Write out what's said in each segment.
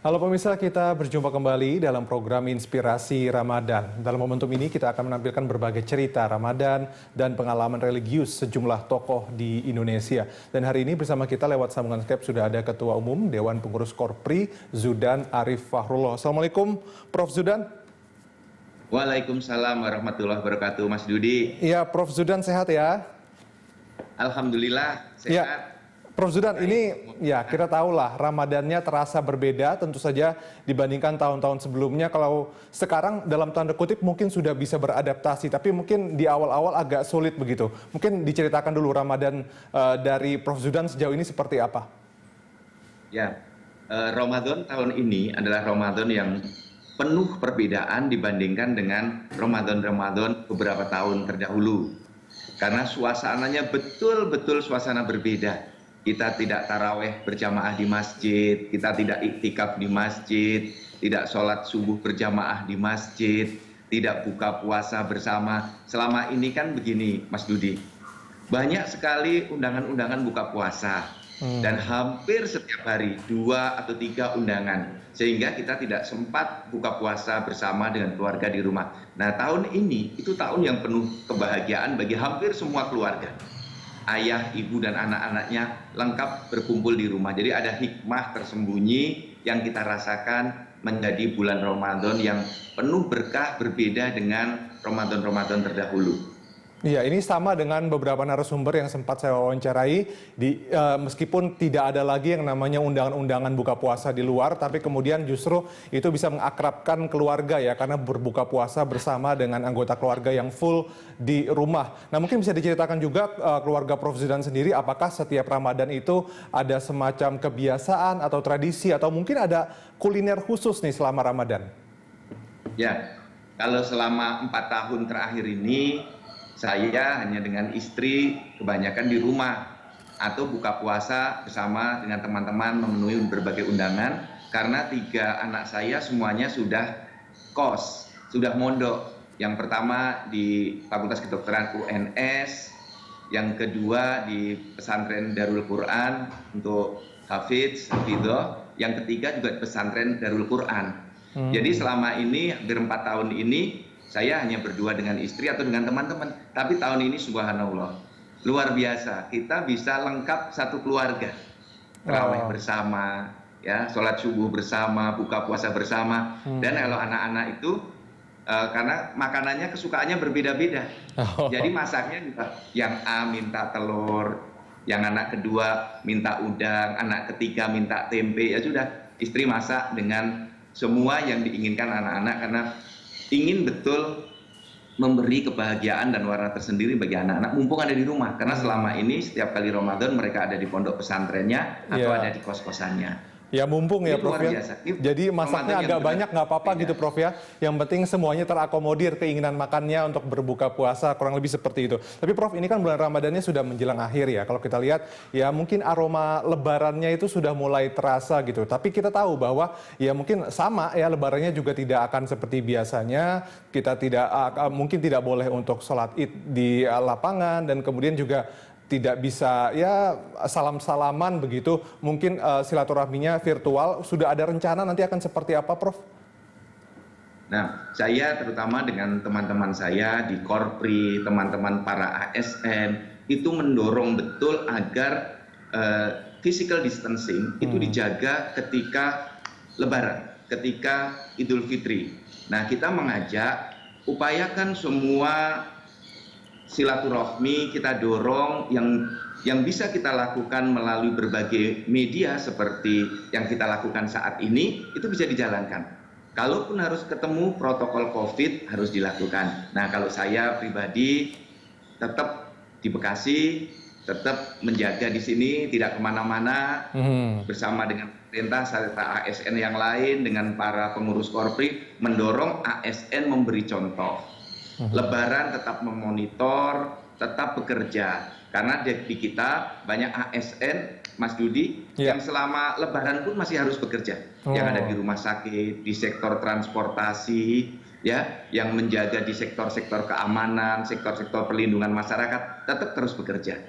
Halo pemirsa, kita berjumpa kembali dalam program Inspirasi Ramadan. Dalam momentum ini kita akan menampilkan berbagai cerita Ramadan dan pengalaman religius sejumlah tokoh di Indonesia. Dan hari ini bersama kita lewat sambungan Skype sudah ada Ketua Umum Dewan Pengurus Korpri, Zudan Arif Fahrullah. Assalamualaikum Prof. Zudan. Waalaikumsalam warahmatullahi wabarakatuh, Mas Dudi. Iya, Prof. Zudan sehat ya? Alhamdulillah sehat. Ya. Prof. Zudan, ini ya kita tahulah Ramadannya terasa berbeda tentu saja dibandingkan tahun-tahun sebelumnya. Kalau sekarang dalam tanda kutip mungkin sudah bisa beradaptasi, tapi mungkin di awal-awal agak sulit begitu. Mungkin diceritakan dulu Ramadan dari Prof. Zudan sejauh ini seperti apa? Ya, Ramadan tahun ini adalah Ramadan yang penuh perbedaan dibandingkan dengan Ramadan-Ramadan beberapa tahun terdahulu. Karena suasananya betul-betul suasana berbeda. Kita tidak taraweh berjamaah di masjid, kita tidak iktikaf di masjid, tidak sholat subuh berjamaah di masjid, tidak buka puasa bersama. Selama ini kan begini, Mas Dudi, banyak sekali undangan-undangan buka puasa dan hampir setiap hari 2 atau 3 undangan, sehingga kita tidak sempat buka puasa bersama dengan keluarga di rumah. Nah, tahun ini itu tahun yang penuh kebahagiaan bagi hampir semua keluarga. Ayah, ibu, dan anak-anaknya lengkap berkumpul di rumah. Jadi ada hikmah tersembunyi yang kita rasakan menjadi bulan Ramadan yang penuh berkah, berbeda dengan Ramadan-Ramadan terdahulu. Iya, ini sama dengan beberapa narasumber yang sempat saya wawancarai. Meskipun tidak ada lagi yang namanya undangan-undangan buka puasa di luar, tapi kemudian justru itu bisa mengakrabkan keluarga ya, karena berbuka puasa bersama dengan anggota keluarga yang full di rumah. Nah, mungkin bisa diceritakan juga keluarga Prof. Zudan sendiri, apakah setiap Ramadan itu ada semacam kebiasaan atau tradisi, atau mungkin ada kuliner khusus nih selama Ramadan? Ya, kalau selama 4 tahun terakhir ini, saya hanya dengan istri kebanyakan di rumah atau buka puasa bersama dengan teman-teman memenuhi berbagai undangan karena 3 anak saya semuanya sudah kos, sudah mondok. Yang pertama di Fakultas Kedokteran UNS, yang kedua di Pesantren Darul Quran untuk Hafidz, Hafidhoh, yang ketiga juga di Pesantren Darul Quran. Jadi selama ini hampir 4 tahun ini saya hanya berdua dengan istri atau dengan teman-teman. Tapi tahun ini subhanallah, luar biasa. Kita bisa lengkap satu keluarga. Tarawih bersama, ya, sholat subuh bersama, buka puasa bersama. Dan kalau anak-anak itu, karena makanannya kesukaannya berbeda-beda. Jadi masaknya juga, yang A minta telur, yang anak kedua minta udang, anak ketiga minta tempe. Ya sudah, istri masak dengan semua yang diinginkan anak-anak karena ingin betul memberi kebahagiaan dan warna tersendiri bagi anak-anak mumpung ada di rumah. Karena selama ini setiap kali Ramadan mereka ada di pondok pesantrennya atau ada di kos-kosannya. Ya mumpung ya Prof ya. Jadi masaknya agak banyak nggak apa-apa gitu Prof ya. Yang penting semuanya terakomodir keinginan makannya untuk berbuka puasa, kurang lebih seperti itu. Tapi Prof, ini kan bulan Ramadannya sudah menjelang akhir ya. Kalau kita lihat ya mungkin aroma lebarannya itu sudah mulai terasa gitu. Tapi kita tahu bahwa ya mungkin sama ya, lebarannya juga tidak akan seperti biasanya. Kita tidak mungkin tidak boleh untuk sholat Id di lapangan, dan kemudian juga tidak bisa ya salam-salaman begitu, mungkin silaturahminya virtual. Sudah ada rencana nanti akan seperti apa Prof? Nah, saya terutama dengan teman-teman saya di Korpri, teman-teman para ASN, itu mendorong betul agar physical distancing itu dijaga ketika Lebaran, ketika Idul Fitri. Nah, kita mengajak, upayakan semua silaturahmi kita dorong yang bisa kita lakukan melalui berbagai media seperti yang kita lakukan saat ini, itu bisa dijalankan. Kalaupun harus ketemu, protokol COVID harus dilakukan. Nah, kalau saya pribadi tetap di Bekasi, tetap menjaga di sini, tidak kemana-mana, bersama dengan pemerintah serta ASN yang lain, dengan para pengurus Korpri, mendorong ASN memberi contoh. Lebaran tetap memonitor, tetap bekerja. Karena di kita banyak ASN, Mas Dudi, yang selama Lebaran pun masih harus bekerja. Yang ada di rumah sakit, di sektor transportasi, ya, yang menjaga di sektor-sektor keamanan, sektor-sektor perlindungan masyarakat, tetap terus bekerja.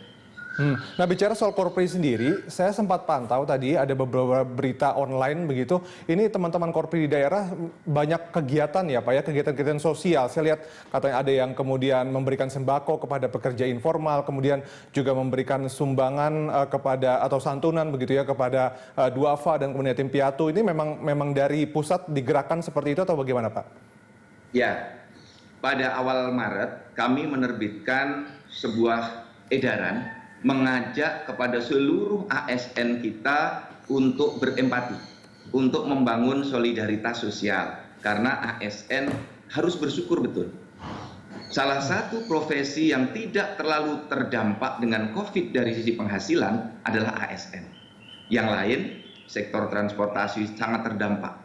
Nah, bicara soal Korpri sendiri, saya sempat pantau tadi ada beberapa berita online begitu. Ini teman-teman Korpri di daerah banyak kegiatan ya Pak ya, kegiatan-kegiatan sosial. Saya lihat katanya ada yang kemudian memberikan sembako kepada pekerja informal, kemudian juga memberikan sumbangan kepada atau santunan begitu ya kepada duafa dan kemudian yatim piatu. Ini memang dari pusat digerakkan seperti itu atau bagaimana Pak? Ya, pada awal Maret kami menerbitkan sebuah edaran mengajak kepada seluruh ASN kita untuk berempati, untuk membangun solidaritas sosial. Karena ASN harus bersyukur betul. Salah satu profesi yang tidak terlalu terdampak dengan COVID dari sisi penghasilan adalah ASN. Yang lain, sektor transportasi sangat terdampak.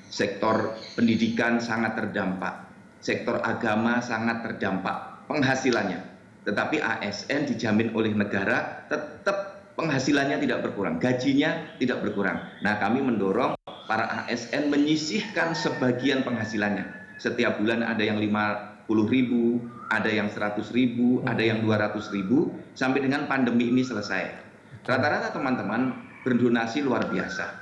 Sektor pendidikan sangat terdampak. Sektor agama sangat terdampak penghasilannya. Tetapi ASN dijamin oleh negara tetap penghasilannya tidak berkurang, gajinya tidak berkurang. Nah, kami mendorong para ASN menyisihkan sebagian penghasilannya. Setiap bulan ada yang 50.000, ada yang 100.000, ada yang 200.000, sampai dengan pandemi ini selesai. Rata-rata teman-teman berdonasi luar biasa.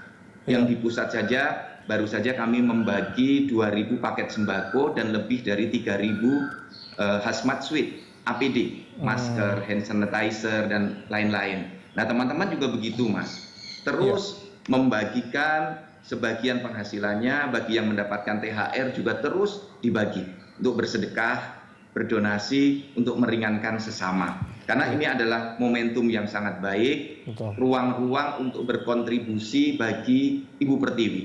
Yang di pusat saja, baru saja kami membagi 2.000 paket sembako dan lebih dari 3.000 hazmat suite. APD, masker, hand sanitizer, dan lain-lain. Nah, teman-teman juga begitu, Mas. Terus membagikan sebagian penghasilannya bagi yang mendapatkan THR juga terus dibagi untuk bersedekah, berdonasi, untuk meringankan sesama. Karena ini adalah momentum yang sangat baik, ruang-ruang untuk berkontribusi bagi Ibu Pertiwi,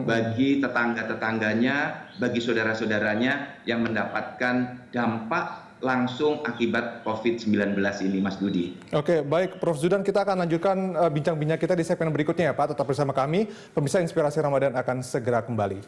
bagi tetangga-tetangganya, bagi saudara-saudaranya yang mendapatkan dampak langsung akibat COVID-19 ini, Mas Budi. Oke, baik Prof. Zudan, kita akan lanjutkan bincang-bincang kita di segmen berikutnya ya Pak. Tetap bersama kami, pemirsa Inspirasi Ramadan akan segera kembali.